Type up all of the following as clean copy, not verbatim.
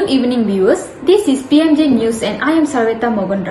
Good evening viewers, this is PMJ News and I am Sarveihtha Mogan.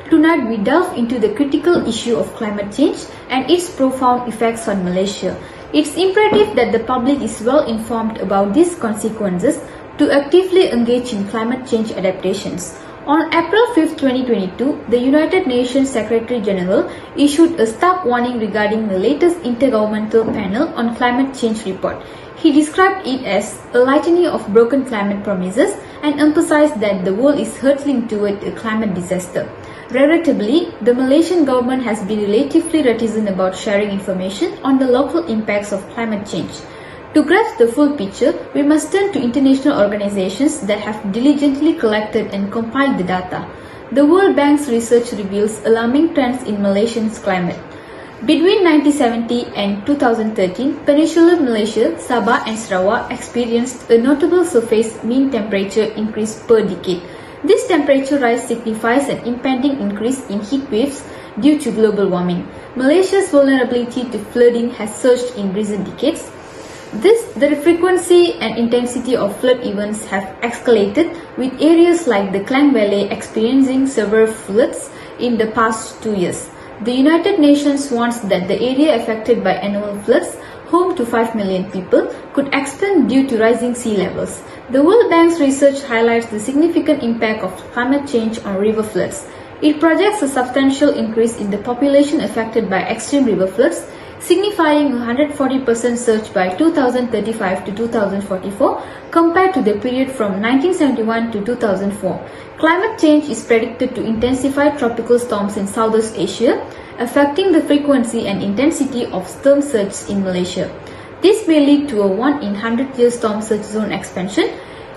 Tonight we delve into the critical issue of climate change and its profound effects on Malaysia. It's imperative that the public is well informed about these consequences to actively engage in climate change adaptations. On April 5, 2022, the United Nations Secretary General issued a stark warning regarding the latest Intergovernmental Panel on Climate Change report. He described it as a litany of broken climate promises and emphasized that the world is hurtling toward a climate disaster. Regrettably, the Malaysian government has been relatively reticent about sharing information on the local impacts of climate change. To grasp the full picture, we must turn to international organizations that have diligently collected and compiled the data. The World Bank's research reveals alarming trends in Malaysia's climate. Between 1970 and 2013, Peninsular Malaysia, Sabah and Sarawak experienced a notable surface mean temperature increase per decade. This temperature rise signifies an impending increase in heat waves due to global warming. Malaysia's vulnerability to flooding has surged in recent decades. The frequency and intensity of flood events have escalated, with areas like the Klang Valley experiencing severe floods in the past 2 years. The United Nations warns that the area affected by annual floods, home to 5 million people, could expand due to rising sea levels. The World Bank's research highlights the significant impact of climate change on river floods. It projects a substantial increase in the population affected by extreme river floods, signifying a 140% surge by 2035 to 2044 compared to the period from 1971 to 2004. Climate change is predicted to intensify tropical storms in Southeast Asia, affecting the frequency and intensity of storm surges in Malaysia. This may lead to a 1 in 100-year storm surge zone expansion,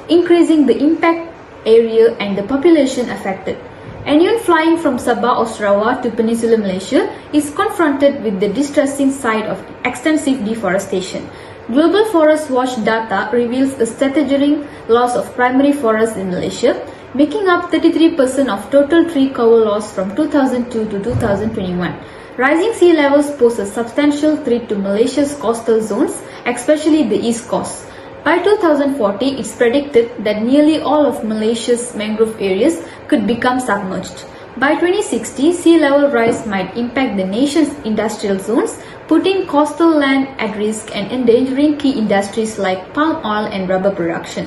increasing the impact area and the population affected. Anyone flying from Sabah or Sarawak to Peninsular Malaysia is confronted with the distressing side of extensive deforestation. Global Forest Watch data reveals a staggering loss of primary forests in Malaysia, making up 33% of total tree cover loss from 2002 to 2021. Rising sea levels pose a substantial threat to Malaysia's coastal zones, especially the east coast. By 2040, it's predicted that nearly all of Malaysia's mangrove areas could become submerged. By 2060, sea level rise might impact the nation's industrial zones, putting coastal land at risk and endangering key industries like palm oil and rubber production.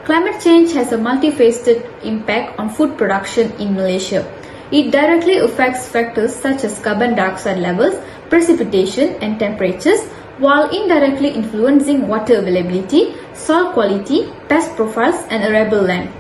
Climate change has a multifaceted impact on food production in Malaysia. It directly affects factors such as carbon dioxide levels, precipitation, and temperatures, while indirectly influencing water availability, soil quality, pest profiles, and arable land.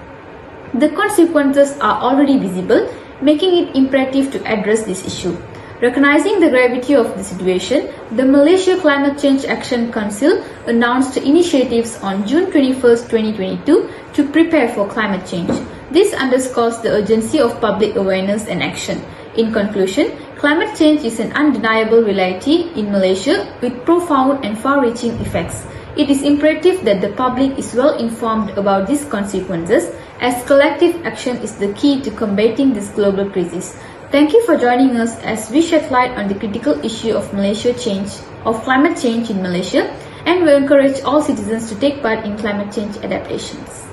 The consequences are already visible, making it imperative to address this issue. Recognizing the gravity of the situation, the Malaysia Climate Change Action Council announced initiatives on June 21, 2022 to prepare for climate change. This underscores the urgency of public awareness and action. In conclusion, climate change is an undeniable reality in Malaysia with profound and far-reaching effects. It is imperative that the public is well informed about these consequences, as collective action is the key to combating this global crisis. Thank you for joining us as we shed light on the critical issue of climate change in Malaysia, and we encourage all citizens to take part in climate change adaptations.